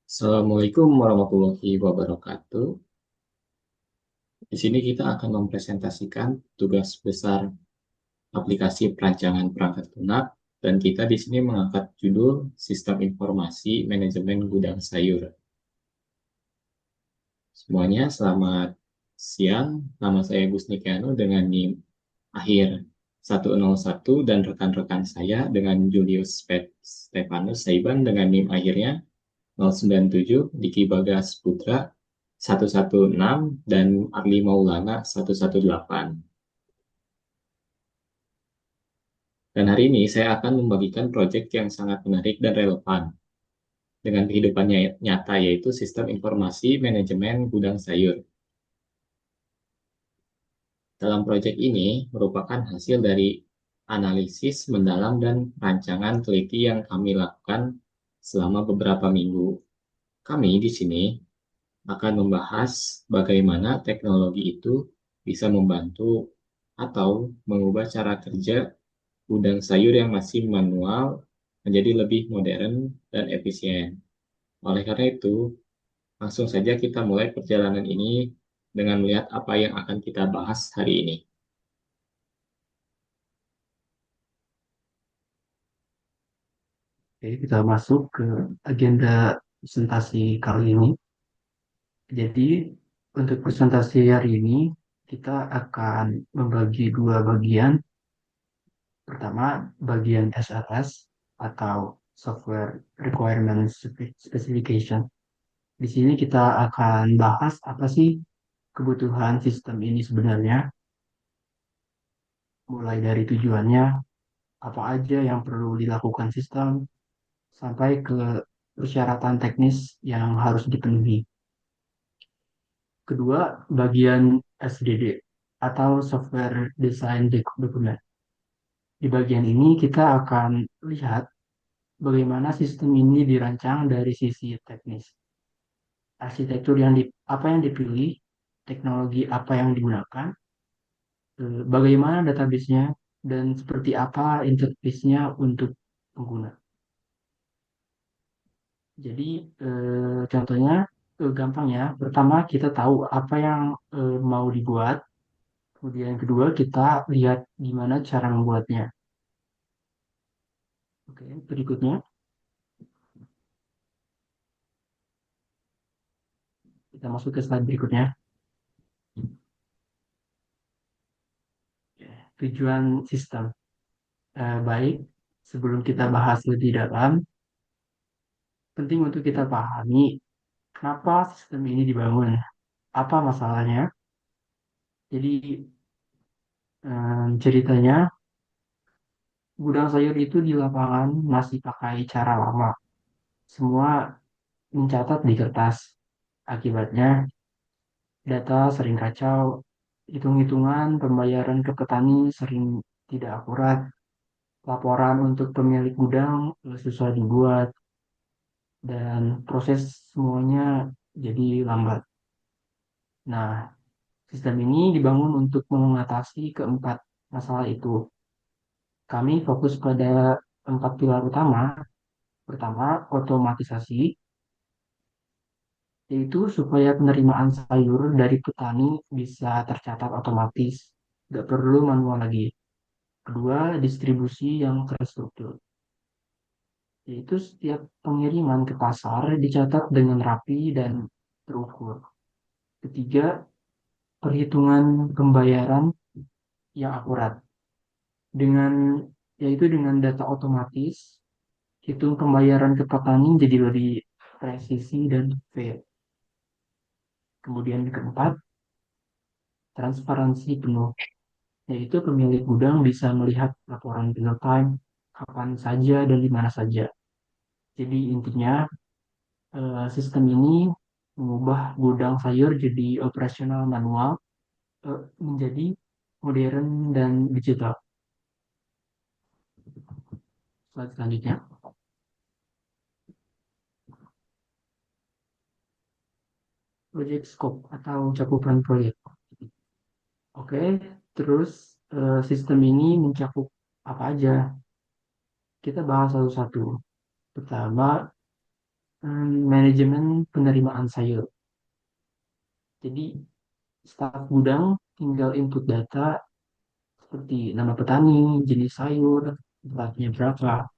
Assalamualaikum warahmatullahi wabarakatuh. Di sini kita akan mempresentasikan tugas besar aplikasi perancangan perangkat lunak dan kita di sini mengangkat judul Sistem Informasi Manajemen Gudang Sayur. Semuanya selamat siang. Nama saya Gus Nikiano dengan NIM akhir 101 dan rekan-rekan saya dengan Julius Stefanus Saiban dengan NIM akhirnya 097, Diki Bagas Putra 116, dan Arli Maulana 118. Dan hari ini saya akan membagikan proyek yang sangat menarik dan relevan dengan kehidupan nyata, yaitu sistem informasi manajemen gudang sayur. Dalam proyek ini merupakan hasil dari analisis mendalam dan rancangan teliti yang kami lakukan selama beberapa minggu. Kami di sini akan membahas bagaimana teknologi itu bisa membantu atau mengubah cara kerja gudang sayur yang masih manual menjadi lebih modern dan efisien. Oleh karena itu, langsung saja kita mulai perjalanan ini dengan melihat apa yang akan kita bahas hari ini. Oke, kita masuk ke agenda presentasi kali ini. Jadi, untuk presentasi hari ini, kita akan membagi dua bagian. Pertama, bagian SRS atau Software Requirement Specification. Di sini kita akan bahas apa sih kebutuhan sistem ini sebenarnya, mulai dari tujuannya, apa aja yang perlu dilakukan sistem, sampai ke persyaratan teknis yang harus dipenuhi. Kedua, bagian SDD atau Software Design Document. Di bagian ini kita akan lihat bagaimana sistem ini dirancang dari sisi teknis. Arsitektur apa yang dipilih, teknologi apa yang digunakan, bagaimana database-nya, dan seperti apa interface-nya untuk pengguna. Jadi, contohnya gampang ya. Pertama, kita tahu apa yang mau dibuat. Kemudian kedua, kita lihat gimana cara membuatnya. Oke, berikutnya kita masuk ke slide berikutnya. Tujuan sistem. Baik, sebelum kita bahas lebih dalam, penting untuk kita pahami kenapa sistem ini dibangun, apa masalahnya. Jadi, ceritanya, gudang sayur itu di lapangan masih pakai cara lama. Semua mencatat di kertas. Akibatnya, data sering kacau, hitung-hitungan pembayaran ke petani sering tidak akurat, laporan untuk pemilik gudang susah dibuat, dan proses semuanya jadi lambat. Nah, sistem ini dibangun untuk mengatasi keempat masalah itu. Kami fokus pada empat pilar utama. Pertama, otomatisasi, yaitu supaya penerimaan sayur dari petani bisa tercatat otomatis, nggak perlu manual lagi. Kedua, distribusi yang terstruktur, yaitu setiap pengiriman ke pasar dicatat dengan rapi dan terukur. Ketiga, perhitungan pembayaran yang akurat, dengan yaitu dengan data otomatis, hitung pembayaran ke petani jadi lebih presisi dan fair. Kemudian yang keempat, transparansi penuh, yaitu pemilik gudang bisa melihat laporan real time kapan saja dan di mana saja. Jadi intinya sistem ini mengubah gudang sayur jadi operasional manual menjadi modern dan digital. Slide selanjutnya. Project scope atau cakupan proyek. Oke, terus sistem ini mencakup apa aja? Kita bahas satu-satu. Pertama, Manajemen penerimaan sayur. Jadi, staf gudang tinggal input data seperti nama petani, jenis sayur, beratnya berapa.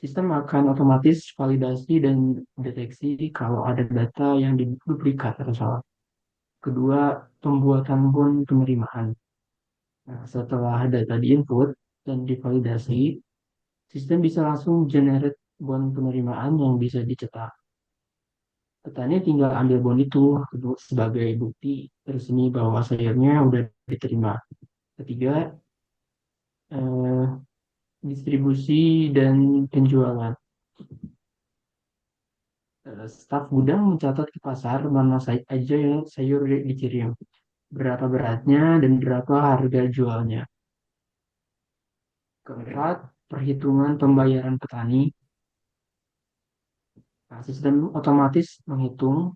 Sistem akan otomatis validasi dan deteksi kalau ada data yang duplikat atau salah. Kedua, pembuatan bon penerimaan. Nah, setelah data diinput dan divalidasi, sistem bisa langsung generate bon penerimaan yang bisa dicetak. Petani tinggal ambil bon itu sebagai bukti resmi bahwa sayurnya udah diterima. Ketiga, eh, distribusi dan penjualan. Staf gudang mencatat ke pasar mana aja yang sayur dikirim, berapa beratnya, dan berapa harga jualnya. Keempat, perhitungan pembayaran petani. Nah, sistem otomatis menghitung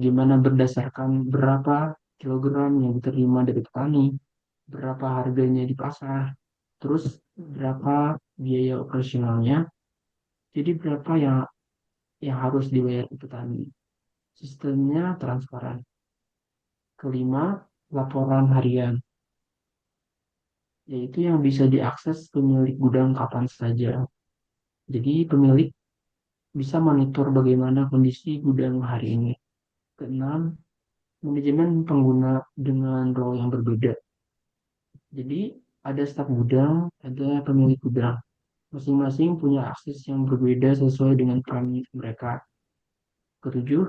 gimana berdasarkan berapa kilogram yang diterima dari petani, berapa harganya di pasar, terus berapa biaya operasionalnya, jadi berapa yang harus dibayar ke petani. Sistemnya transparan. Kelima, laporan harian, yaitu yang bisa diakses pemilik gudang kapan saja. Jadi pemilik bisa monitor bagaimana kondisi gudang hari ini. Keenam, manajemen pengguna dengan role yang berbeda. Jadi ada staf gudang, ada pemilik gudang. Masing-masing punya akses yang berbeda sesuai dengan peran mereka. Ketujuh,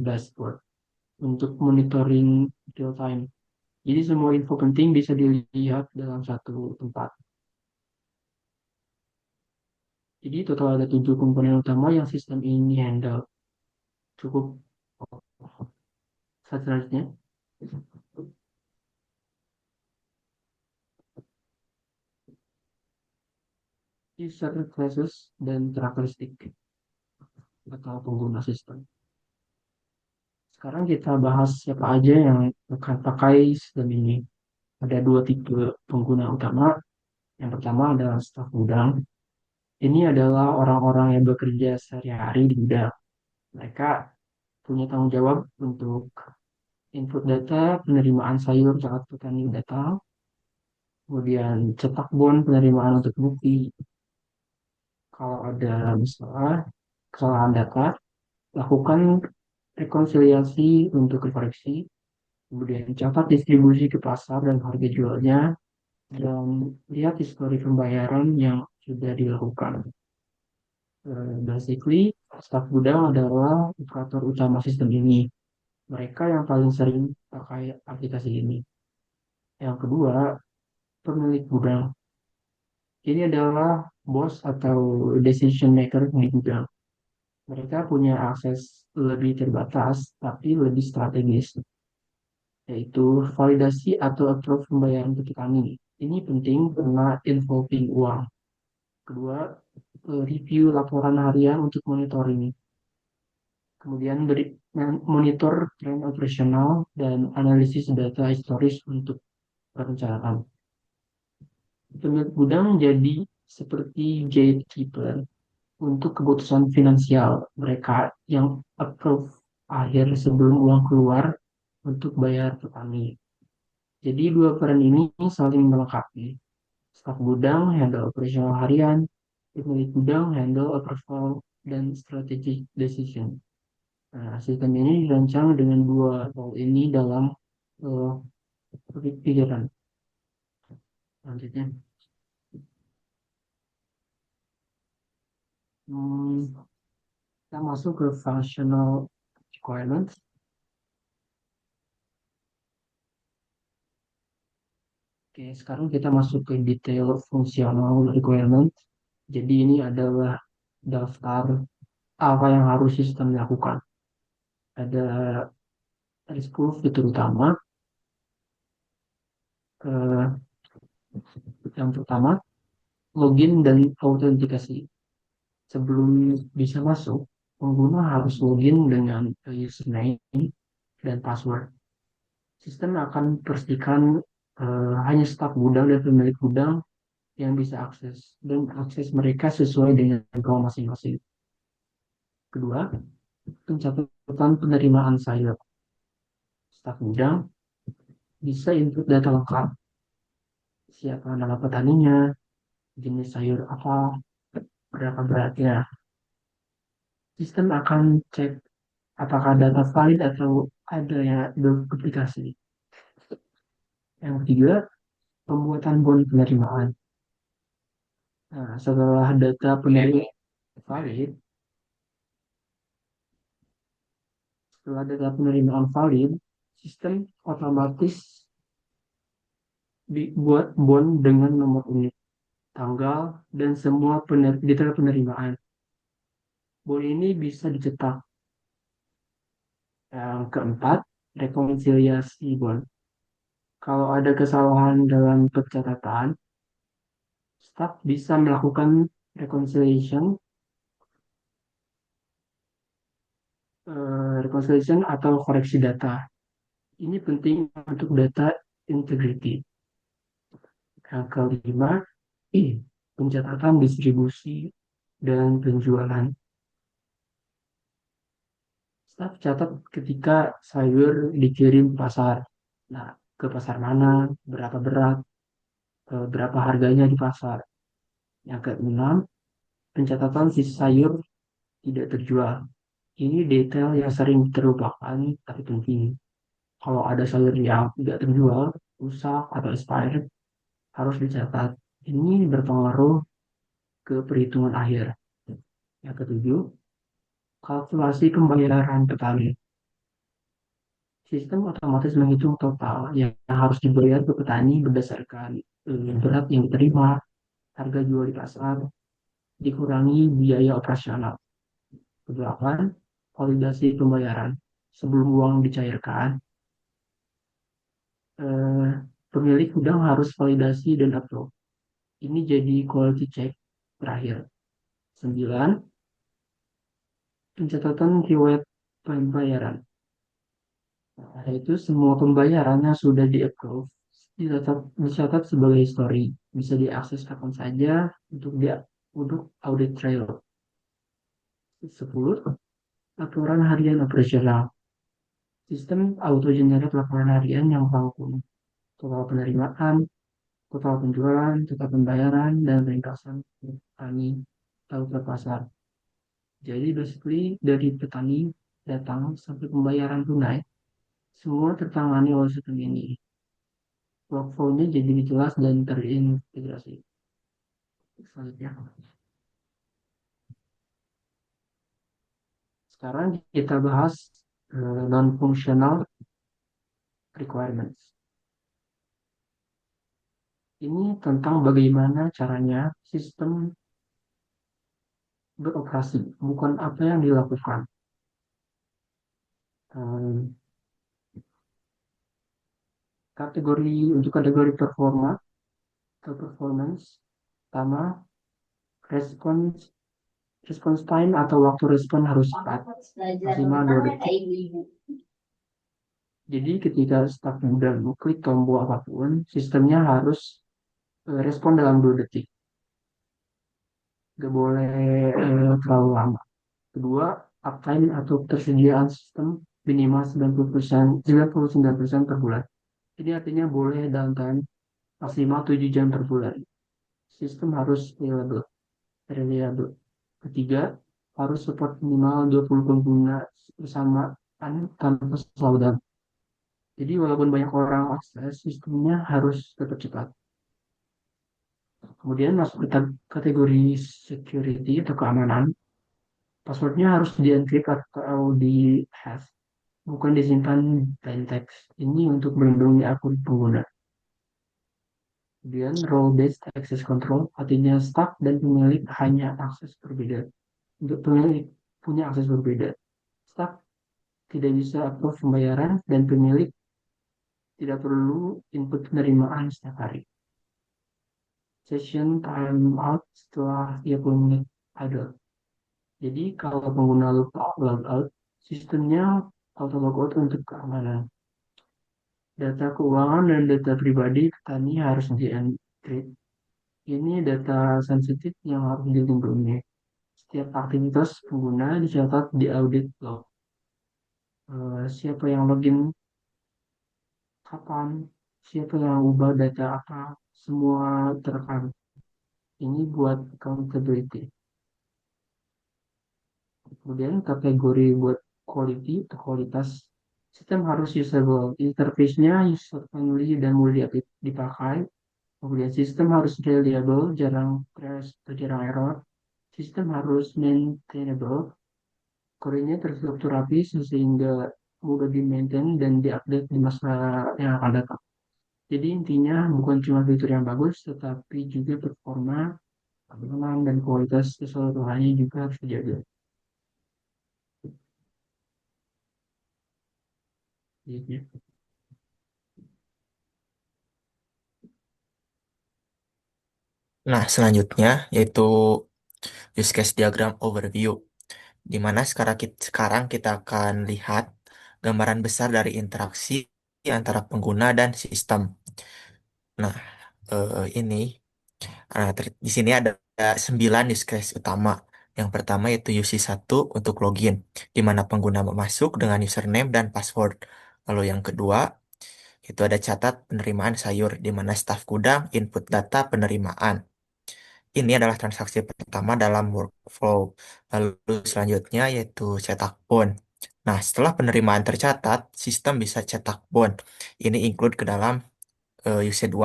dashboard untuk monitoring real time. Jadi semua info penting bisa dilihat dalam satu tempat. Jadi total ada 7 komponen utama yang sistem ini handle. Cukup selanjutnya. User classes dan karakteristik atau pengguna sistem. Sekarang kita bahas siapa aja yang akan pakai sistem ini. Ada dua tipe pengguna utama. Yang pertama adalah staf gudang. Ini adalah orang-orang yang bekerja sehari-hari di gudang. Mereka punya tanggung jawab untuk input data, penerimaan sayur saat petani datang, kemudian cetak bon penerimaan untuk bukti. Kalau ada masalah, kesalahan data, lakukan rekonsiliasi untuk koreksi, kemudian catat distribusi ke pasar dan harga jualnya, dan lihat histori pembayaran yang sudah dilakukan. Basically, staf gudang adalah operator utama sistem ini. Mereka yang paling sering pakai aplikasi ini. Yang kedua, pemilik gudang. Ini adalah bos atau decision maker di gudang. Mereka punya akses lebih terbatas, tapi lebih strategis, yaitu validasi atau approve pembayaran ke petani. Ini penting karena involving uang. Kedua, review laporan harian untuk monitoring. Kemudian monitor tren operasional dan analisis data historis untuk perencanaan. Pemilik gudang jadi seperti gatekeeper untuk keputusan finansial mereka yang approve akhir sebelum uang keluar untuk bayar petani. Jadi dua peran ini saling melengkapi. Staf gudang handle operasional harian, pemilik gudang handle approval dan strategic decision. Nah, sistem ini dirancang dengan dua role ini dalam uh, pikiran. Selanjutnya, hmm, kita masuk ke functional requirements. Oke, sekarang kita masuk ke detail functional requirement. Jadi ini adalah daftar apa yang harus sistem lakukan. Ada 10 fitur utama. Eh, yang pertama, login dan autentikasi. Sebelum bisa masuk, pengguna harus login dengan username dan password. Sistem akan pastikan hanya staf gudang dan pemilik gudang yang bisa akses dan akses mereka sesuai dengan role masing-masing. Kedua, pencatatan penerimaan sayur. Staf gudang bisa input data lengkap, siapa nama petaninya, jenis sayur apa, berapa beratnya. Sistem akan cek apakah data valid atau ada yang duplikasi. Yang ketiga, pembuatan bon penerimaan. Nah, setelah data penerimaan valid, setelah data penerimaan valid, sistem otomatis dibuat bon dengan nomor unit, tanggal, dan semua detail penerimaan. Bon ini bisa dicetak. Yang keempat, rekonsiliasi bon. Kalau ada kesalahan dalam pencatatan, staf bisa melakukan reconciliation atau koreksi data. Ini penting untuk data integrity. Yang kelima, pencatatan distribusi dan penjualan. Staf catat ketika sayur dikirim ke pasar. Nah, ke pasar mana, berapa berat, berapa harganya di pasar. Yang keenam, pencatatan sisa sayur tidak terjual. Ini detail yang sering terlupakan tapi penting. Kalau ada sayur yang tidak terjual, rusak atau expired, harus dicatat. Ini berpengaruh ke perhitungan akhir. Yang ketujuh, kalkulasi pembayaran petani. Sistem otomatis menghitung total yang harus dibayar ke petani berdasarkan berat yang diterima, harga jual di pasar, dikurangi biaya operasional. Kedelapan, validasi pembayaran. Sebelum uang dicairkan, eh, pemilik gudang harus validasi dan approve. Ini jadi quality check terakhir. Sembilan, pencatatan riwayat pembayaran. Nah, itu semua pembayarannya sudah di-approve, dicatat sebagai history, bisa diakses kapan saja untuk audit trail. 10. Laporan harian operasional. Sistem auto generate laporan harian yang rangkum total penerimaan, total penjualan, total pembayaran, dan ringkasan petani atau ke pasar. Jadi basically dari petani datang sampai pembayaran tunai, semua tertangani oleh sistem ini. Workflow-nya jadi jelas dan terintegrasi. Selanjutnya, sekarang kita bahas non-functional requirements. Ini tentang bagaimana caranya sistem beroperasi, bukan apa yang dilakukan. Um, kategori performa atau performance, pertama response response time atau waktu respon harus cepat, maksimal 2 detik. Jadi ketika staf udah klik tombol apapun, sistemnya harus respon dalam 2 detik. Nggak boleh terlalu lama. Kedua, uptime atau ketersediaan sistem minimal 90%, 99% per bulan. Ini artinya boleh downtime maksimal 7 jam per bulan. Sistem harus reliable. Ketiga, harus support minimal 20 pengguna bersamaan tanpa slowdown. Jadi walaupun banyak orang akses, sistemnya harus tetap cepat. Kemudian masuk ke kategori security atau keamanan. Passwordnya harus di-encrypt atau di-hash, bukan disimpan plain text. Ini untuk melindungi akun pengguna. Kemudian role-based access control, artinya staff dan pemilik hanya akses berbeda. Untuk pemilik punya akses berbeda. Staff tidak bisa approve pembayaran dan pemilik tidak perlu input penerimaan setiap hari. Session timeout setelah 30 menit idle. Jadi kalau pengguna lupa logout, sistemnya auto logout untuk keamanan. Data keuangan dan data pribadi petani harus di-encrypt Ini data sensitif yang harus dilindungi. Setiap aktivitas pengguna dicatat di audit log. Siapa yang login kapan, siapa yang ubah data apa, semua terekam. Ini buat accountability. Kemudian kategori buat quality atau kualitas. Sistem harus usable. Interface-nya user friendly dan mudah dipakai. Kemudian sistem harus reliable, jarang crash atau jarang error. Sistem harus maintainable. Kodenya terstruktur rapi sehingga mudah di-maintain dan diupdate di masa yang akan datang. Jadi intinya bukan cuma fitur yang bagus, tetapi juga performa, keamanan, dan kualitas keseluruhannya juga harus dijaga. Gitu. Nah, selanjutnya yaitu use case diagram overview, di mana sekarang kita akan lihat gambaran besar dari interaksi antara pengguna dan sistem. Nah, ini di sini ada 9 use case utama. Yang pertama yaitu UC1 untuk login, di mana pengguna masuk dengan username dan password. Lalu yang kedua, itu ada catat penerimaan sayur, di mana staf gudang input data penerimaan. Ini adalah transaksi pertama dalam workflow. Lalu selanjutnya yaitu cetak bond. Nah, setelah penerimaan tercatat, sistem bisa cetak bond. Ini include ke dalam UC2.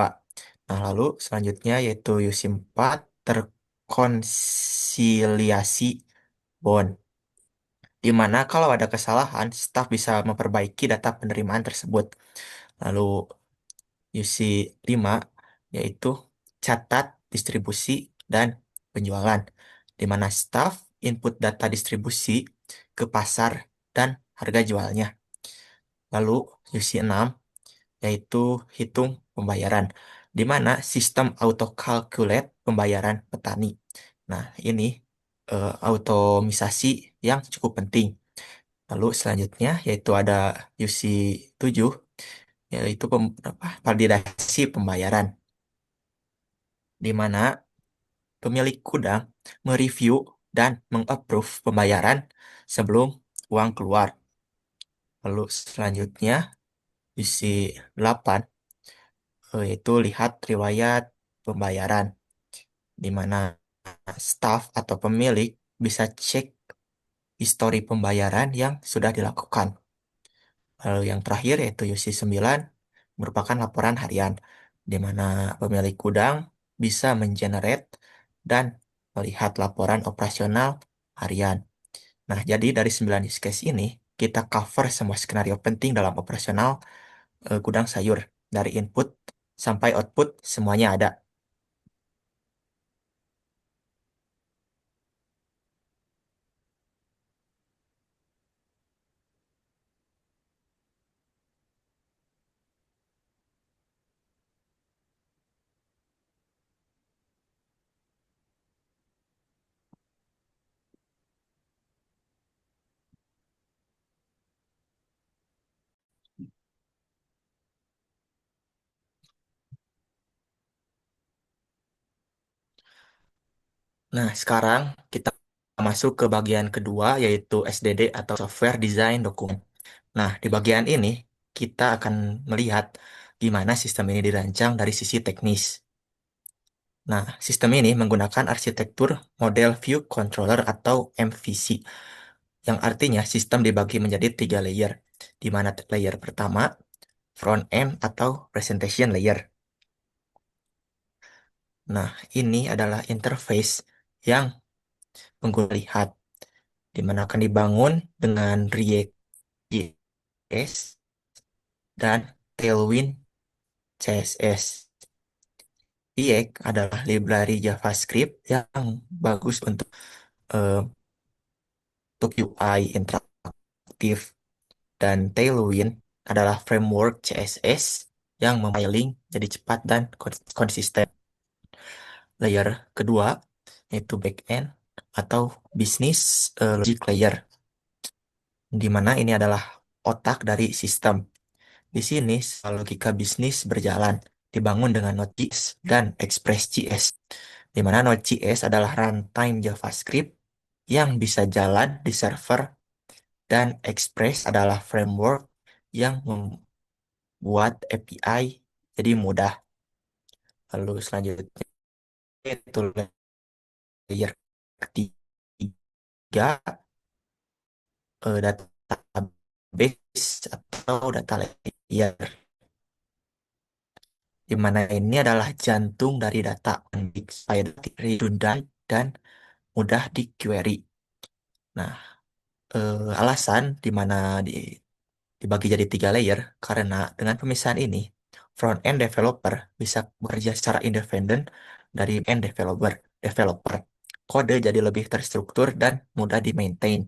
Nah, lalu selanjutnya yaitu UC4 terkonsiliasi bond. Di mana kalau ada kesalahan, staf bisa memperbaiki data penerimaan tersebut. Lalu UC5 yaitu catat distribusi dan penjualan, di mana staf input data distribusi ke pasar dan harga jualnya. Lalu UC6 yaitu hitung pembayaran, di mana sistem auto calculate pembayaran petani. Nah, ini automisasi yang cukup penting. Lalu selanjutnya yaitu ada UC7, yaitu validasi pembayaran, di mana pemilik gudang mereview dan mengapprove pembayaran sebelum uang keluar. Lalu selanjutnya isi 8, yaitu lihat riwayat pembayaran, di mana staf atau pemilik bisa cek histori pembayaran yang sudah dilakukan. Lalu yang terakhir yaitu UC9 merupakan laporan harian, di mana pemilik gudang bisa mengenerate dan melihat laporan operasional harian. Nah, jadi dari 9 use case ini, kita cover semua skenario penting dalam operasional gudang sayur. Dari input sampai output, semuanya ada. Nah, sekarang kita masuk ke bagian kedua, yaitu SDD atau Software Design Document. Nah, di bagian ini, kita akan melihat gimana sistem ini dirancang dari sisi teknis. Nah, sistem ini menggunakan arsitektur model View Controller atau MVC, yang artinya sistem dibagi menjadi 3 layer, di mana layer pertama, front end atau presentation layer. Nah, ini adalah interface yang pengguna lihat, di mana akan dibangun dengan React.js dan Tailwind CSS. React adalah library JavaScript yang bagus eh, untuk UI interaktif, dan Tailwind adalah framework CSS yang mempiling jadi cepat dan konsisten. Layer kedua yaitu backend atau business logic layer, di mana ini adalah otak dari sistem. Di sini logika bisnis berjalan, dibangun dengan Node.js dan Express.js, di mana Node.js adalah runtime JavaScript yang bisa jalan di server dan Express adalah framework yang membuat API jadi mudah. Lalu selanjutnya itu layer ketiga, database atau data layer, di mana ini adalah jantung dari data supaya redundant dan mudah di query. Nah, alasan di mana dibagi jadi 3 layer karena dengan pemisahan ini front-end developer bisa bekerja secara independen dari end developer. Kode jadi lebih terstruktur dan mudah di-maintain.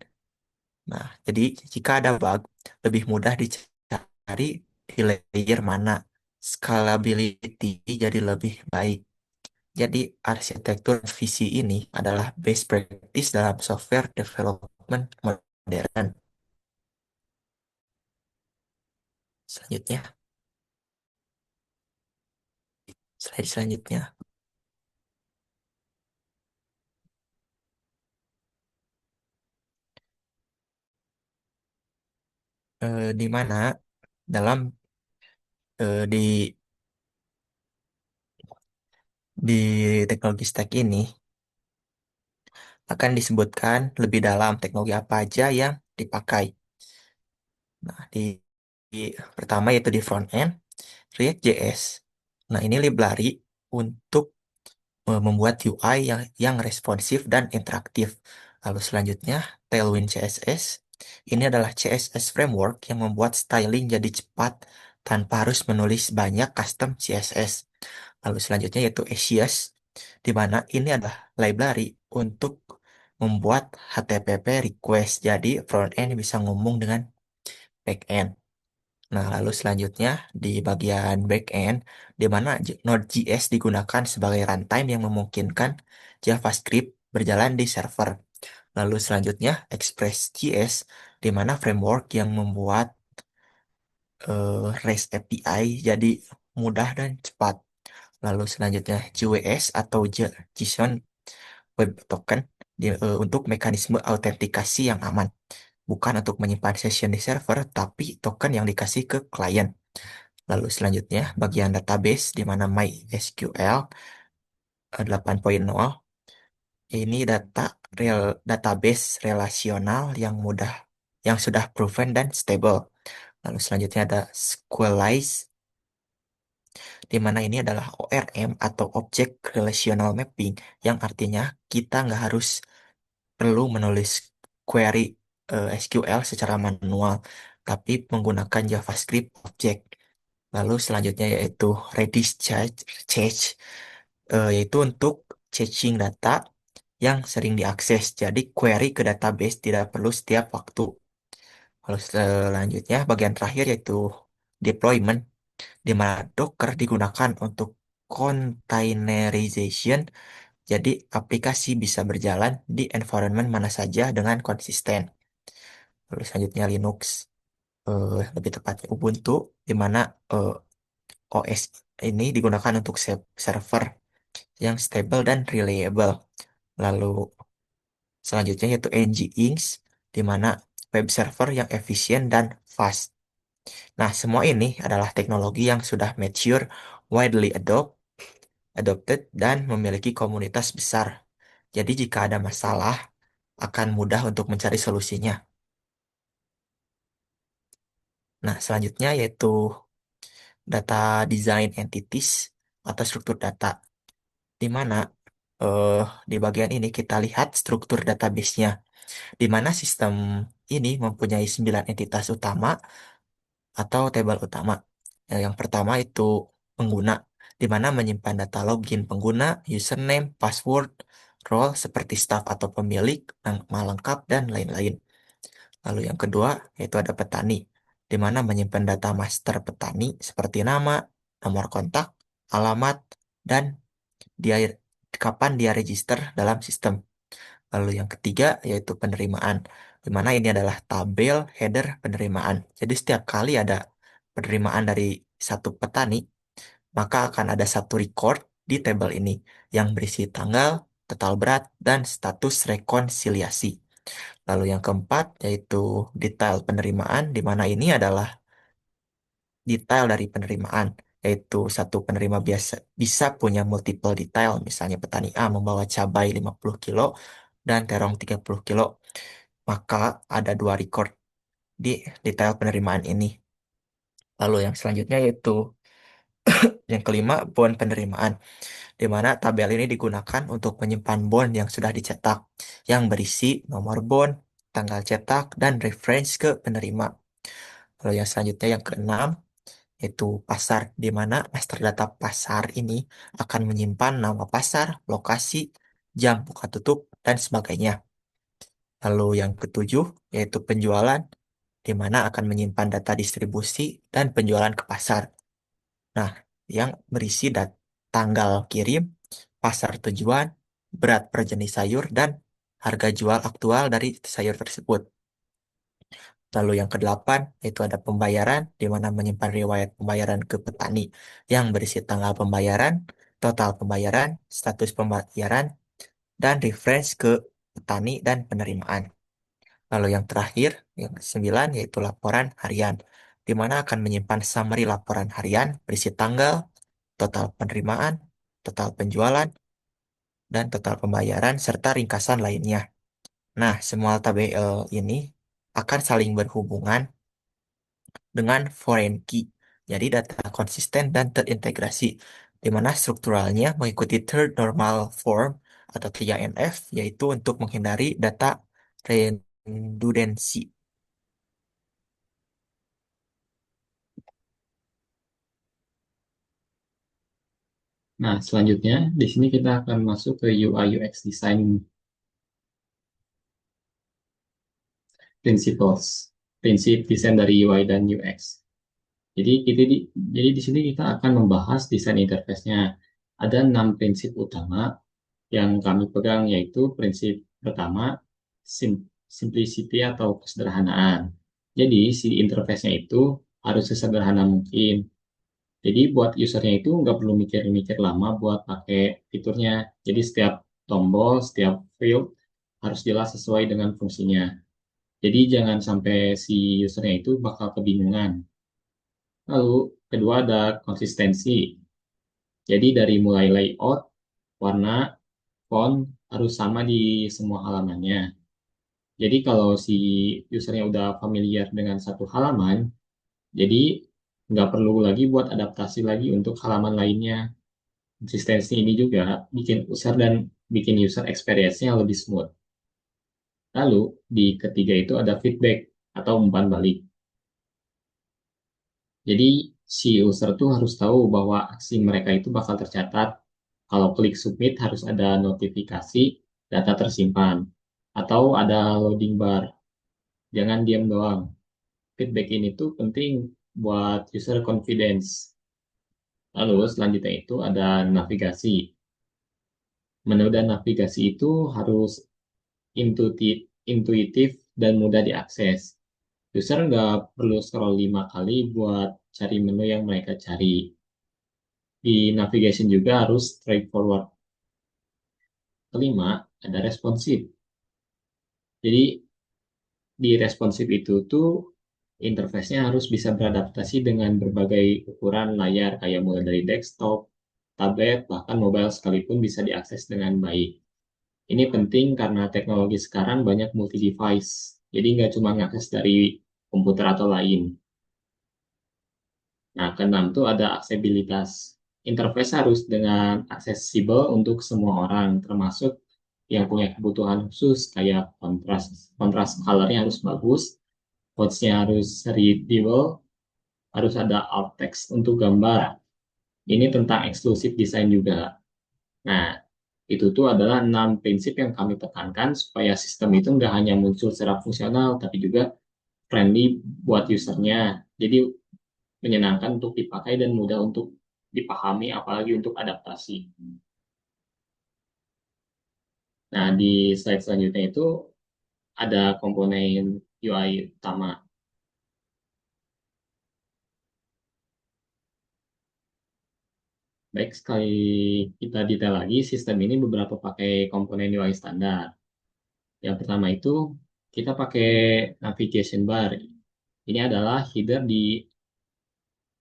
Nah, jadi jika ada bug, lebih mudah dicari di layer mana. Scalability jadi lebih baik. Jadi arsitektur visi ini adalah best practice dalam software development modern. Selanjutnya, slide selanjutnya. Di mana dalam di di teknologi stack ini akan disebutkan lebih dalam teknologi apa aja yang dipakai. Nah, pertama yaitu di front end, React.js. Nah, ini library untuk membuat UI yang responsif dan interaktif. Lalu selanjutnya, Tailwind CSS. Ini adalah CSS framework yang membuat styling jadi cepat tanpa harus menulis banyak custom CSS. Lalu selanjutnya yaitu Axios, di mana ini adalah library untuk membuat HTTP request. Jadi front end bisa ngomong dengan back end. Nah, lalu selanjutnya di bagian backend, di mana Node.js digunakan sebagai runtime yang memungkinkan JavaScript berjalan di server. Lalu selanjutnya Express.js, di mana framework yang membuat REST API jadi mudah dan cepat. Lalu selanjutnya JWS atau JSON Web Token untuk mekanisme autentikasi yang aman. Bukan untuk menyimpan session di server, tapi token yang dikasih ke klien. Lalu selanjutnya bagian database di mana MySQL 8.0 ini database relasional yang mudah yang sudah proven dan stable. Lalu selanjutnya ada Sqlize di mana ini adalah ORM atau Object Relational Mapping yang artinya kita nggak harus perlu menulis query SQL secara manual tapi menggunakan JavaScript Object. Lalu selanjutnya yaitu Redis Cache, yaitu untuk caching data yang sering diakses. Jadi query ke database tidak perlu setiap waktu. Lalu selanjutnya bagian terakhir yaitu deployment, di mana Docker digunakan untuk containerization. Jadi aplikasi bisa berjalan di environment mana saja dengan konsisten. Lalu selanjutnya Linux, lebih tepatnya Ubuntu, di mana eh, OS ini digunakan untuk server yang stable dan reliable. Lalu selanjutnya yaitu Nginx, di mana web server yang efisien dan fast. Nah, semua ini adalah teknologi yang sudah mature, widely adopted, dan memiliki komunitas besar. Jadi jika ada masalah, akan mudah untuk mencari solusinya. Nah, selanjutnya yaitu data design entities atau struktur data, di mana eh, di bagian ini kita lihat struktur database-nya, di mana sistem ini mempunyai 9 entitas utama atau tabel utama. Yang pertama itu pengguna, di mana menyimpan data login pengguna, username, password, role seperti staff atau pemilik, nama lengkap, dan lain-lain. Lalu yang kedua yaitu ada petani, di mana menyimpan data master petani seperti nama, nomor kontak, alamat, dan dia kapan dia register dalam sistem. Lalu yang ketiga yaitu penerimaan, di mana ini adalah tabel header penerimaan. Jadi setiap kali ada penerimaan dari satu petani, maka akan ada satu record di tabel ini yang berisi tanggal, total berat, dan status rekonsiliasi. Lalu yang keempat yaitu detail penerimaan, di mana ini adalah detail dari penerimaan, yaitu satu penerima biasa bisa punya multiple detail, misalnya petani A membawa cabai 50 kilo dan terong 30 kilo, maka ada dua record di detail penerimaan ini. Lalu yang selanjutnya yaitu yang kelima, bond penerimaan, di mana tabel ini digunakan untuk menyimpan bond yang sudah dicetak, yang berisi nomor bond, tanggal cetak, dan reference ke penerima. Lalu yang selanjutnya yang keenam, yaitu pasar, di mana master data pasar ini akan menyimpan nama pasar, lokasi, jam buka tutup, dan sebagainya. Lalu yang ketujuh, yaitu penjualan, di mana akan menyimpan data distribusi dan penjualan ke pasar. Nah, yang berisi tanggal kirim, pasar tujuan, berat per jenis sayur, dan harga jual aktual dari sayur tersebut. Lalu yang kedelapan, yaitu ada pembayaran, di mana menyimpan riwayat pembayaran ke petani yang berisi tanggal pembayaran, total pembayaran, status pembayaran, dan reference ke petani dan penerimaan. Lalu yang terakhir, yang kesembilan, yaitu laporan harian, di mana akan menyimpan summary laporan harian berisi tanggal, total penerimaan, total penjualan, dan total pembayaran, serta ringkasan lainnya. Nah, semua tabel ini akan saling berhubungan dengan foreign key. Jadi data konsisten dan terintegrasi, di mana strukturalnya mengikuti Third Normal Form atau 3NF, yaitu untuk menghindari data redundancy. Nah, selanjutnya di sini kita akan masuk ke UI UX design principles, prinsip desain dari UI dan UX. Jadi di sini kita akan membahas desain interface-nya. Ada 6 prinsip utama yang kami pegang, yaitu prinsip pertama, simplicity atau kesederhanaan. Jadi si interface-nya itu harus sesederhana mungkin. Jadi buat usernya itu nggak perlu mikir-mikir lama buat pakai fiturnya. Jadi setiap tombol, setiap field harus jelas sesuai dengan fungsinya. Jadi jangan sampai si usernya itu bakal kebingungan. Lalu kedua ada konsistensi. Jadi dari mulai layout, warna, font harus sama di semua halamannya. Jadi kalau si usernya udah familiar dengan satu halaman, jadi nggak perlu lagi buat adaptasi lagi untuk halaman lainnya. Konsistensi ini juga bikin user dan bikin user experience-nya lebih smooth. Lalu di ketiga itu ada feedback atau umpan balik. Jadi si user tuh harus tahu bahwa aksi mereka itu bakal tercatat. Kalau klik submit harus ada notifikasi data tersimpan atau ada loading bar. Jangan diam doang. Feedback ini tuh penting buat user confidence. Lalu selanjutnya itu ada navigasi. Menu dan navigasi itu harus intuitif dan mudah diakses. User nggak perlu scroll 5 kali buat cari menu yang mereka cari. Di navigation juga harus straightforward. Kelima, ada responsif. Jadi di responsif itu tuh interface-nya harus bisa beradaptasi dengan berbagai ukuran layar kayak mulai dari desktop, tablet, bahkan mobile sekalipun bisa diakses dengan baik. Ini penting karena teknologi sekarang banyak multi-device, jadi nggak cuma ngakses dari komputer atau lain. Nah, keenam tuh ada aksesibilitas. Interface harus dengan aksesibel untuk semua orang, termasuk yang punya kebutuhan khusus kayak kontras color-nya harus bagus, fonts-nya harus readable, harus ada alt text untuk gambar. Ini tentang eksklusif desain juga. Nah, itu tuh adalah 6 prinsip yang kami tekankan supaya sistem itu nggak hanya muncul secara fungsional, tapi juga friendly buat usernya. Jadi menyenangkan untuk dipakai dan mudah untuk dipahami, apalagi untuk adaptasi. Nah, di slide selanjutnya itu ada komponen UI utama. Baik, sekali kita detail lagi, sistem ini beberapa pakai komponen UI standar. Yang pertama itu kita pakai navigation bar. Ini adalah header di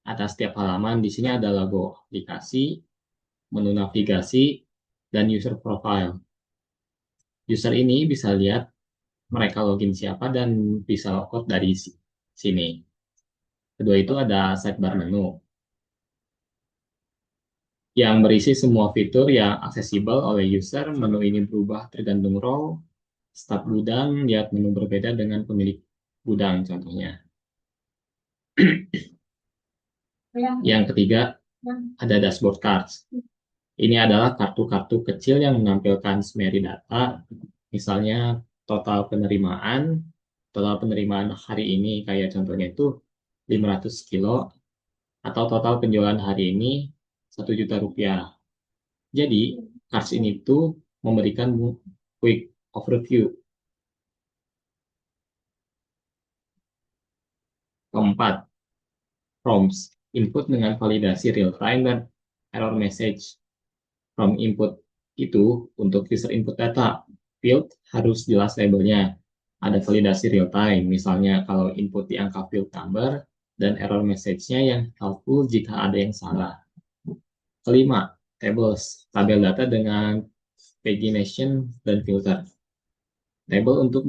atas tiap halaman. Di sini ada logo aplikasi, menu navigasi, dan user profile. User ini bisa lihat mereka login siapa dan bisa logout dari sini. Kedua itu ada sidebar menu yang berisi semua fitur yang aksesibel oleh user. Menu ini berubah tergantung role. Staf gudang lihat menu berbeda dengan pemilik gudang contohnya. Yang ketiga ada dashboard cards. Ini adalah kartu-kartu kecil yang menampilkan summary data, misalnya total penerimaan hari ini, kayak contohnya itu 500 kilo, atau total penjualan hari ini 1 juta rupiah. Jadi, cards ini tuh memberikan quick overview. Keempat, prompts, input dengan validasi real time dan error message. From input itu untuk user input data, field harus jelas labelnya. Ada validasi real time, misalnya kalau input di angka field number, dan error message-nya yang helpful jika ada yang salah. Kelima, tables, tabel data dengan pagination dan filter. Table untuk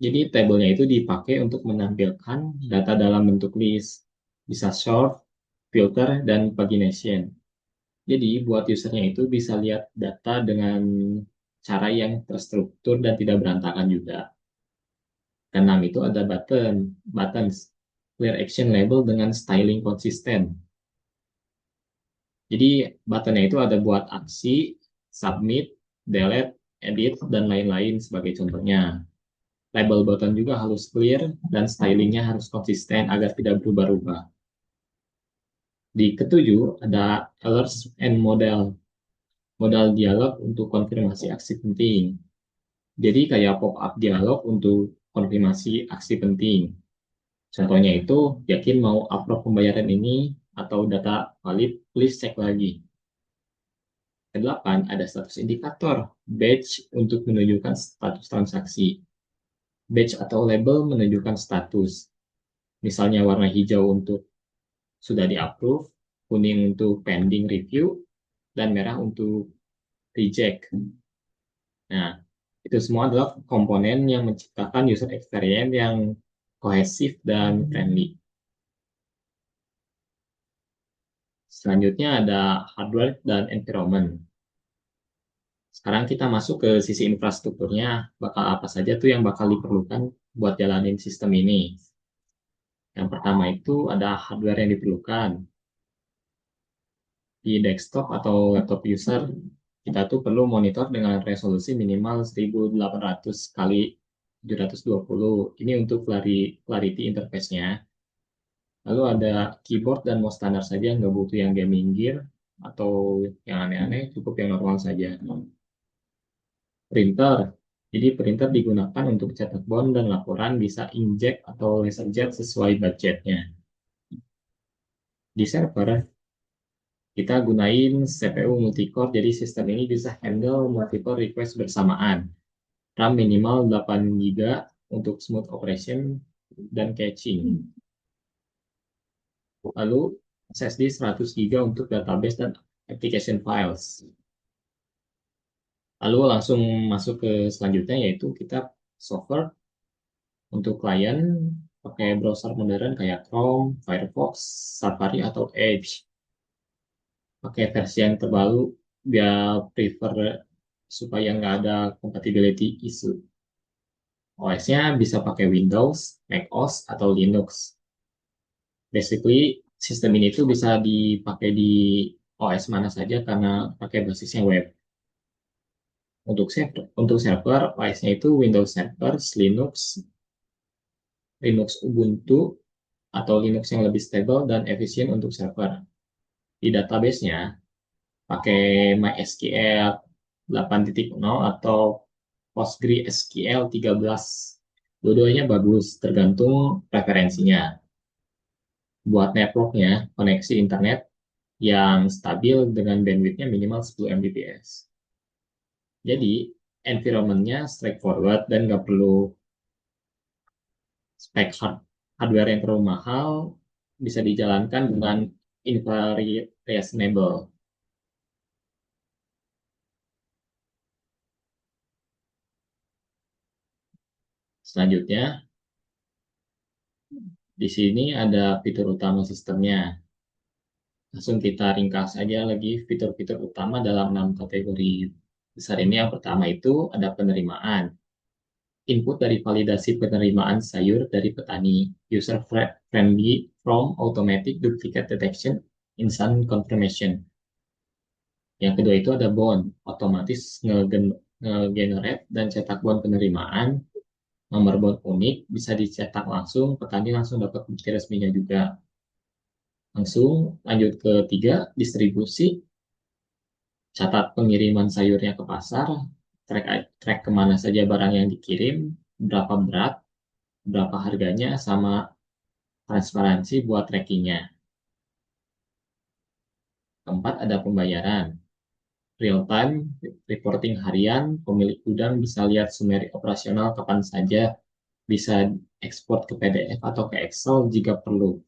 Jadi tabelnya itu dipakai untuk menampilkan data dalam bentuk list, bisa sort, filter, dan pagination. Jadi buat usernya itu bisa lihat data dengan cara yang terstruktur dan tidak berantakan juga. Keenam itu ada buttons, clear action label dengan styling konsisten. Jadi buttonnya itu ada buat aksi, submit, delete, edit, dan lain-lain sebagai contohnya. Label button juga harus clear dan stylingnya harus konsisten agar tidak berubah-ubah. Di ketujuh ada alerts and modal dialog untuk konfirmasi aksi penting. Jadi kayak pop-up dialog untuk konfirmasi aksi penting. Contohnya itu, yakin mau upload pembayaran ini atau data valid, please cek lagi. Kedelapan, ada status indikator, badge untuk menunjukkan status transaksi. Badge atau label menunjukkan status. Misalnya warna hijau untuk sudah di-approve, kuning untuk pending review, dan merah untuk reject. Nah, itu semua adalah komponen yang menciptakan user experience yang kohesif dan friendly. Selanjutnya ada hardware dan environment. Sekarang kita masuk ke sisi infrastrukturnya, bakal apa saja tuh yang bakal diperlukan buat jalanin sistem ini. Yang pertama itu ada hardware yang diperlukan. Di desktop atau laptop user, kita tuh perlu monitor dengan resolusi minimal 1800 kali 720. Ini untuk clarity interface-nya. Lalu ada keyboard dan mouse standar saja, nggak butuh yang gaming gear atau yang aneh-aneh, cukup yang normal saja. Printer. Jadi printer digunakan untuk cetak bond dan laporan, bisa inkjet atau laserjet sesuai budgetnya. Di server, kita gunain CPU multicore, jadi sistem ini bisa handle multiple request bersamaan. RAM minimal 8 GB untuk smooth operation dan caching. Lalu SSD 100 GB untuk database dan application files. Lalu langsung masuk ke selanjutnya, yaitu kita software. Untuk klien pakai browser modern kayak Chrome, Firefox, Safari, atau Edge. Pakai versi yang terbaru biar prefer supaya nggak ada compatibility issue. OS-nya bisa pakai Windows, macOS, atau Linux. Basically, sistem ini tuh bisa dipakai di OS mana saja karena pakai basisnya web. Untuk server OS-nya itu Windows Server, Linux Ubuntu, atau Linux yang lebih stable dan efisien untuk server. Di database-nya pakai MySQL 8.0 atau PostgreSQL 13. Dua-duanya bagus, tergantung preferensinya. Buat networknya, koneksi internet yang stabil dengan bandwidth-nya minimal 10 Mbps. Jadi, environment-nya straightforward dan nggak perlu spek hardware yang terlalu mahal, bisa dijalankan dengan infrared reasonable. Selanjutnya, di sini ada fitur utama sistemnya. Langsung kita ringkas aja lagi fitur-fitur utama dalam 6 kategori besar ini. Yang pertama itu ada penerimaan. Input dari validasi penerimaan sayur dari petani. User friendly from automatic duplicate detection instant confirmation. Yang kedua itu ada bond. Otomatis nge-generate dan cetak bond penerimaan. Nomor bond unik bisa dicetak langsung, petani langsung dapat bukti resminya juga. Langsung lanjut ke tiga, distribusi. Catat pengiriman sayurnya ke pasar, track kemana saja barang yang dikirim, berapa berat, berapa harganya, sama transparansi buat trackingnya. Keempat, ada pembayaran. Real time, reporting harian, pemilik gudang bisa lihat summary operasional kapan saja, bisa ekspor ke PDF atau ke Excel jika perlu.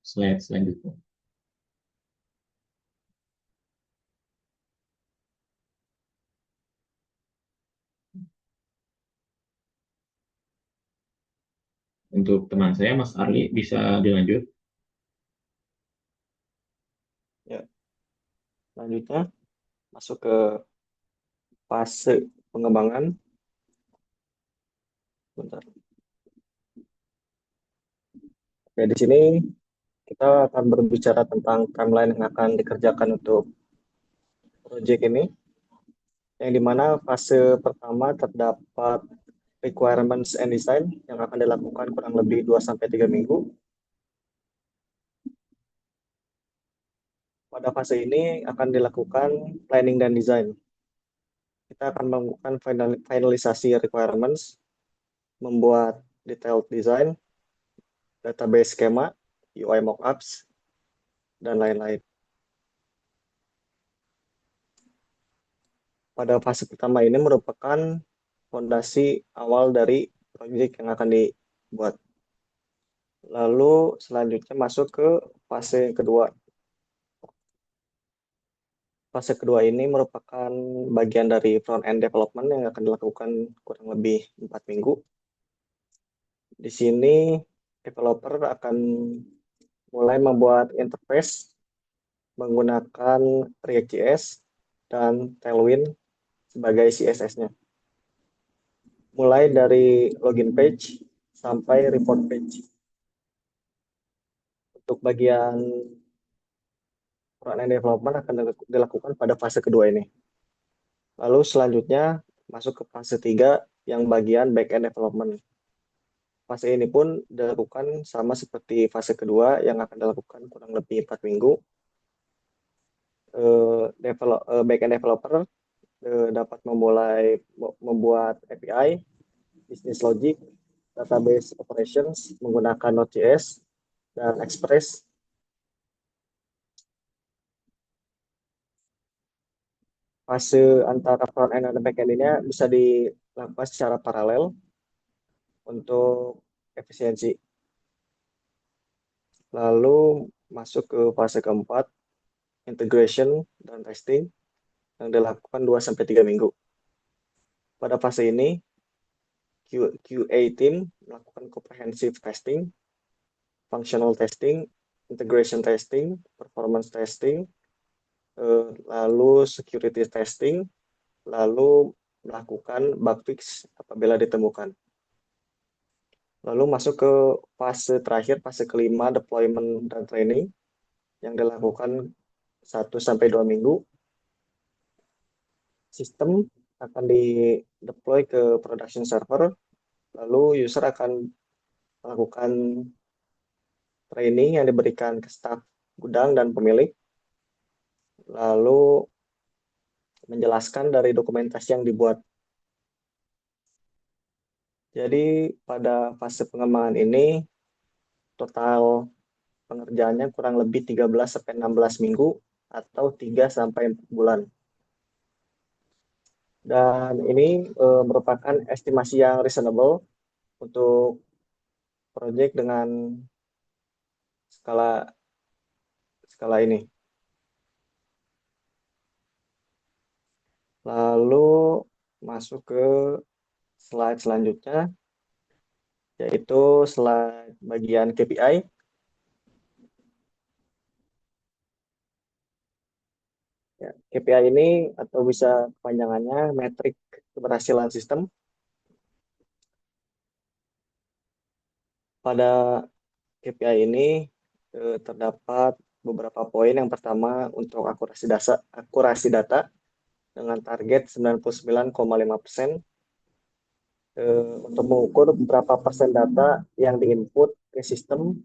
Slide selanjutnya. Untuk teman saya, Mas Arli, bisa dilanjut. Ya, selanjutnya masuk ke fase pengembangan. Bentar. Oke, di sini kita akan berbicara tentang timeline yang akan dikerjakan untuk proyek ini, yang dimana fase pertama terdapat requirements and design yang akan dilakukan kurang lebih 2-3 minggu. Pada fase ini akan dilakukan planning dan design. Kita akan melakukan finalisasi requirements, membuat detailed design, database skema, UI mockups, dan lain-lain. Pada fase pertama ini merupakan fondasi awal dari proyek yang akan dibuat. Lalu selanjutnya masuk ke fase kedua. Fase kedua ini merupakan bagian dari front-end development yang akan dilakukan kurang lebih 4 minggu. Di sini developer akan mulai membuat interface menggunakan React.js dan Tailwind sebagai CSS-nya. Mulai dari login page sampai report page. Untuk bagian front-end development akan dilakukan pada fase kedua ini. Lalu selanjutnya masuk ke fase 3 yang bagian back-end development. Fase ini pun dilakukan sama seperti fase kedua yang akan dilakukan kurang lebih 4 minggu. Back-end developer dapat memulai membuat API, business logic, database operations menggunakan Node.js dan Express. Fase antara front-end dan back-end ini bisa dilakukan secara paralel untuk efisiensi. Lalu masuk ke fase keempat, integration dan testing yang dilakukan 2-3 minggu. Pada fase ini, QA team melakukan comprehensive testing, functional testing, integration testing, performance testing, lalu security testing, lalu melakukan bug fix apabila ditemukan. Lalu masuk ke fase terakhir, fase kelima, deployment dan training, yang dilakukan 1-2 minggu. Sistem akan di-deploy ke production server, lalu user akan melakukan training yang diberikan ke staff gudang dan pemilik, lalu menjelaskan dari dokumentasi yang dibuat. Jadi pada fase pengembangan ini total pengerjaannya kurang lebih 13-16 minggu atau 3-4 bulan. Dan ini merupakan estimasi yang reasonable untuk proyek dengan skala ini. Lalu masuk ke slide selanjutnya, yaitu slide bagian KPI. Ya, KPI ini atau bisa kepanjangannya metrik keberhasilan sistem. Pada KPI ini terdapat beberapa poin. Yang pertama untuk akurasi data dengan target 99,5%. Untuk mengukur berapa persen data yang diinput ke sistem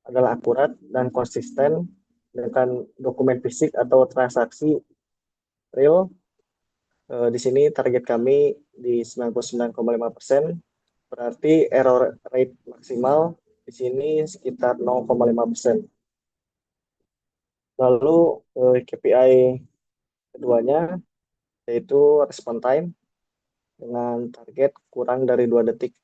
adalah akurat dan konsisten dengan dokumen fisik atau transaksi real. Di sini target kami di 99,5%, berarti error rate maksimal di sini sekitar 0,5%. Lalu KPI keduanya yaitu respon time dengan target kurang dari 2 detik.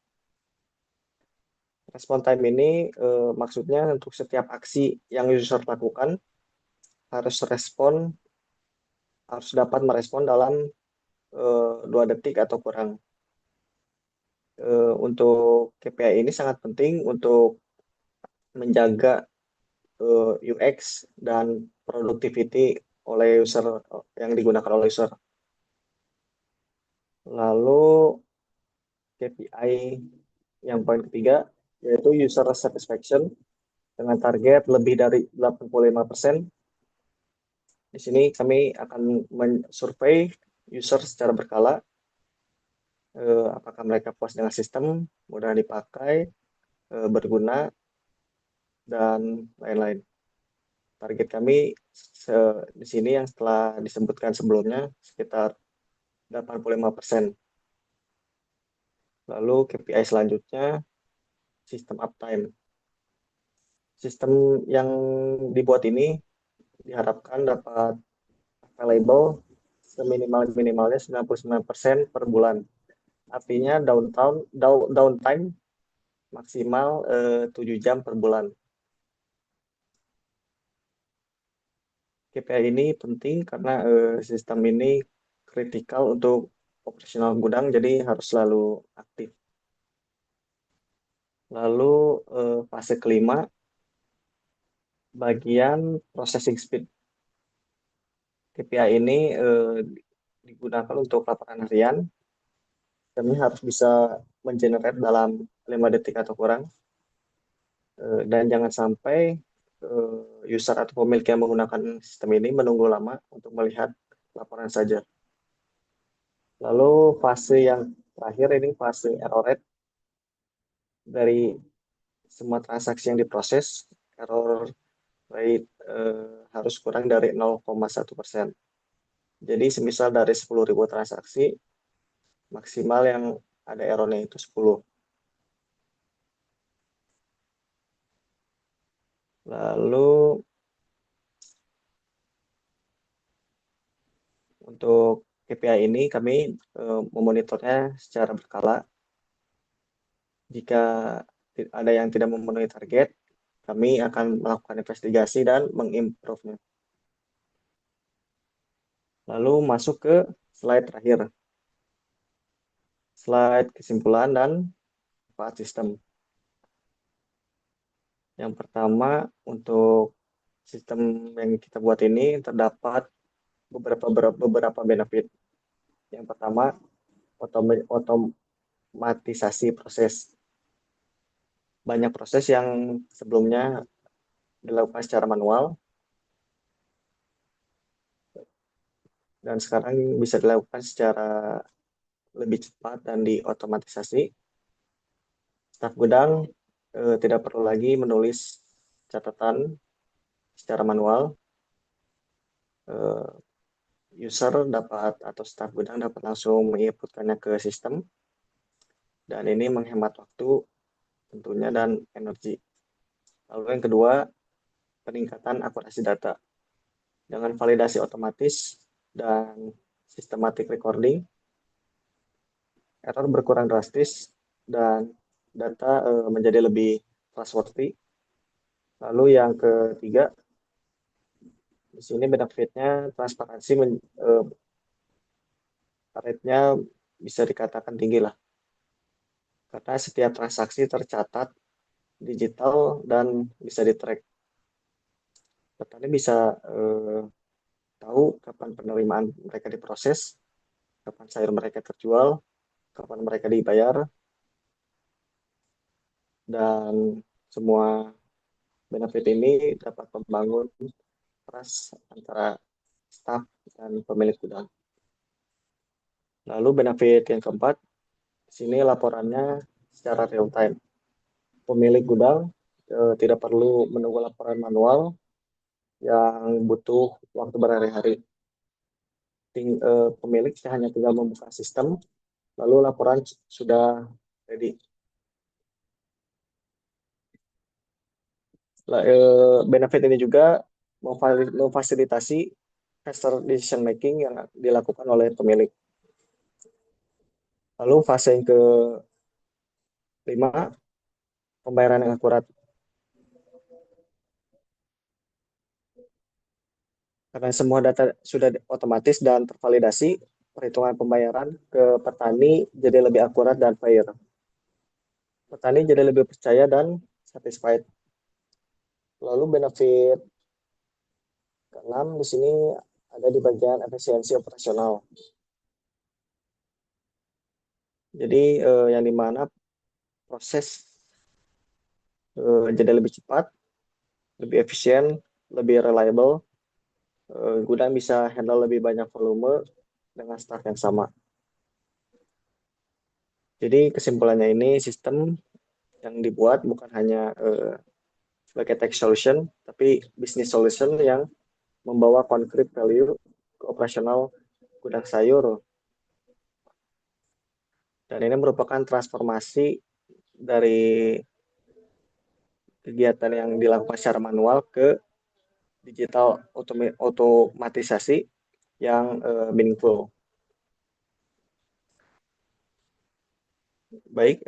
Respon time ini maksudnya untuk setiap aksi yang user lakukan harus dapat merespon dalam 2 detik atau kurang. Untuk KPI ini sangat penting untuk menjaga UX dan productivity oleh user yang digunakan oleh user. Lalu KPI yang poin ketiga yaitu user satisfaction dengan target lebih dari 85%. Di sini kami akan mensurvei user secara berkala, apakah mereka puas dengan sistem, mudah dipakai, berguna, dan lain-lain. Target kami di sini yang setelah disebutkan sebelumnya sekitar 85%. Lalu KPI selanjutnya sistem uptime. Sistem yang dibuat ini diharapkan dapat available seminimal-minimalnya 99% per bulan. Artinya downtime maksimal 7 jam per bulan. KPI ini penting karena sistem ini kritikal untuk operasional gudang, jadi harus selalu aktif. Lalu fase kelima, bagian processing speed. KPI ini digunakan untuk laporan harian. Kami harus bisa mengenerate dalam 5 detik atau kurang. Dan jangan sampai user atau pemilik yang menggunakan sistem ini menunggu lama untuk melihat laporan saja. Lalu fase yang terakhir ini fase error rate. Dari semua transaksi yang diproses, error rate harus kurang dari 0,1%. Jadi semisal dari 10.000 transaksi, maksimal yang ada errornya itu 10. Lalu untuk KPI ini kami memonitornya secara berkala. Jika ada yang tidak memenuhi target, kami akan melakukan investigasi dan mengimprove-nya. Lalu masuk ke slide terakhir. Slide kesimpulan dan manfaat sistem. Yang pertama, untuk sistem yang kita buat ini terdapat beberapa benefit. Yang pertama, otomatisasi proses. Banyak proses yang sebelumnya dilakukan secara manual dan sekarang bisa dilakukan secara lebih cepat dan diotomatisasi. Staf gudang tidak perlu lagi menulis catatan secara manual. User dapat atau staf gudang dapat langsung menginputkannya ke sistem, dan ini menghemat waktu tentunya dan energi. Lalu yang kedua, peningkatan akurasi data. Dengan validasi otomatis dan systematic recording, error berkurang drastis dan data menjadi lebih trustworthy. Lalu yang ketiga, di sini benefitnya transparansi rate-nya bisa dikatakan tinggi lah. Karena setiap transaksi tercatat digital dan bisa di-track. Petani bisa tahu kapan penerimaan mereka diproses, kapan sayur mereka terjual, kapan mereka dibayar, dan semua benefit ini dapat membangun trust antara staff dan pemilik gudang. Lalu benefit yang keempat, di sini laporannya secara real time. Pemilik gudang tidak perlu menunggu laporan manual yang butuh waktu berhari-hari. Pemilik hanya tinggal membuka sistem, lalu laporan sudah ready. Benefit ini juga memfasilitasi faster decision making yang dilakukan oleh pemilik. Lalu fase yang kelima, pembayaran yang akurat. Karena semua data sudah otomatis dan tervalidasi, perhitungan pembayaran ke petani jadi lebih akurat dan fair. Petani jadi lebih percaya dan satisfied. Lalu benefit keenam di sini ada di bagian efisiensi operasional. Jadi yang dimana proses jadi lebih cepat, lebih efisien, lebih reliable. Gudang bisa handle lebih banyak volume dengan staff yang sama. Jadi kesimpulannya ini sistem yang dibuat bukan hanya sebagai tech solution, tapi business solution yang membawa concrete value ke operasional gudang sayur. Dan ini merupakan transformasi dari kegiatan yang dilakukan secara manual ke digital otomatisasi yang meaningful. Baik,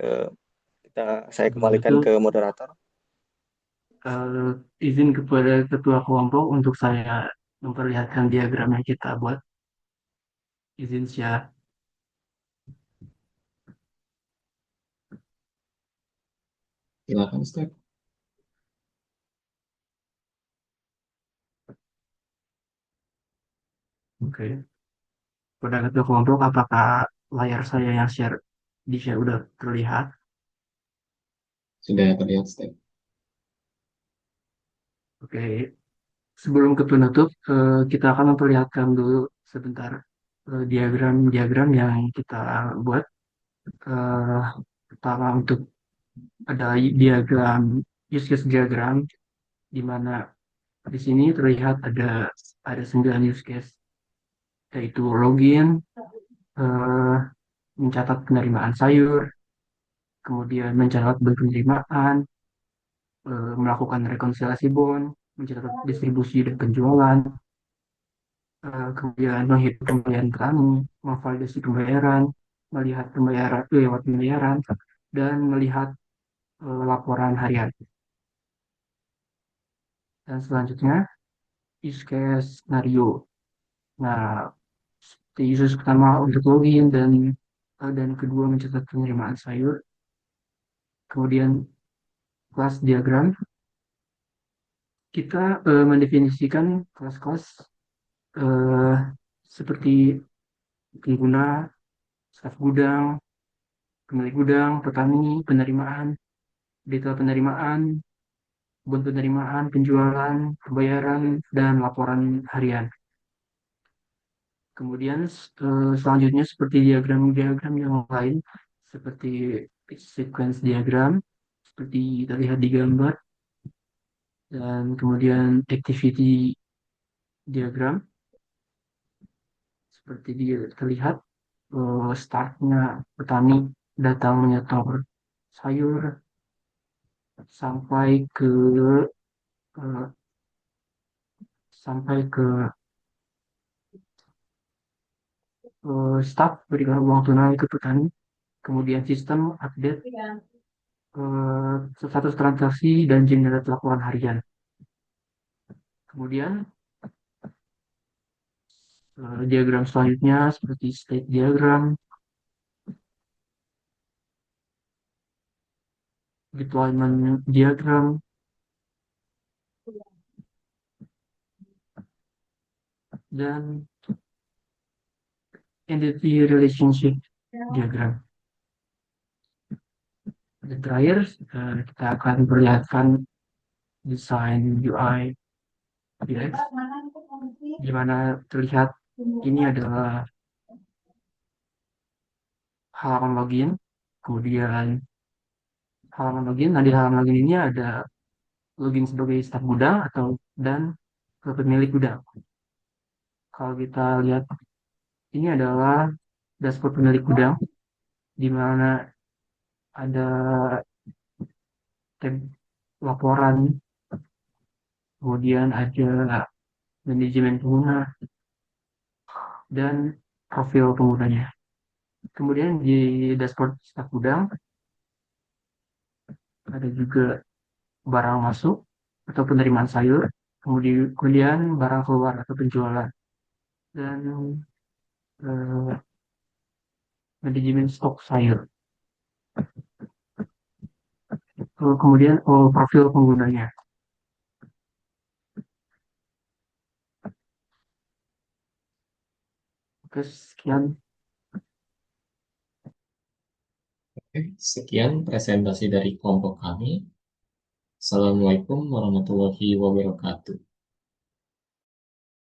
saya kembalikan ke moderator. Izin kepada ketua kelompok untuk saya memperlihatkan diagram yang kita buat. Izin share. Silakan, Step. Oke. Pada ketua kelompok, apakah layar saya yang di share udah terlihat? Sudah terlihat, Step. Oke. Sebelum ke penutup, kita akan memperlihatkan dulu sebentar diagram-diagram yang kita buat. Eh, Pertama untuk ada diagram use case diagram di mana di sini terlihat ada 9 use case, yaitu login, eh, mencatat penerimaan sayur, kemudian mencatat penerimaan, melakukan rekonsiliasi bon, mencatat distribusi dan penjualan, kemudian menghitung pembayaran petani, memvalidasi pembayaran, melihat pembayaran lewat pembayaran, dan melihat laporan harian. Dan selanjutnya, use case scenario. Nah, use case pertama untuk login dan kedua mencatat penerimaan sayur. Kemudian kelas diagram, kita mendefinisikan kelas-kelas eh, seperti pengguna, staf gudang, pemilik gudang, petani, penerimaan, detail penerimaan, kebun penerimaan, penjualan, pembayaran, dan laporan harian. Kemudian selanjutnya seperti diagram-diagram yang lain, seperti sequence diagram, seperti terlihat di gambar, dan kemudian activity diagram, seperti terlihat startnya petani datang menyetor sayur sampai ke sampai ke staf berikan uang tunai ke petani, kemudian sistem update status transaksi dan generate laporan harian. Kemudian diagram selanjutnya seperti state diagram, deployment diagram, dan entity relationship diagram. Dan terakhir, kita akan perlihatkan desain UI UX, di mana terlihat ini adalah halaman login, kemudian halaman login. Nah, di halaman login ini ada login sebagai staf gudang dan pemilik gudang. Kalau kita lihat, ini adalah dashboard pemilik gudang, di mana ada tab laporan, kemudian ada manajemen pengguna, dan profil penggunanya. Kemudian di dashboard staf gudang ada juga barang masuk atau penerimaan sayur, kemudian barang keluar atau penjualan, dan eh, manajemen stok sayur. Kemudian profil penggunanya. Oke, sekian. Oke, sekian presentasi dari kelompok kami. Assalamualaikum warahmatullahi wabarakatuh.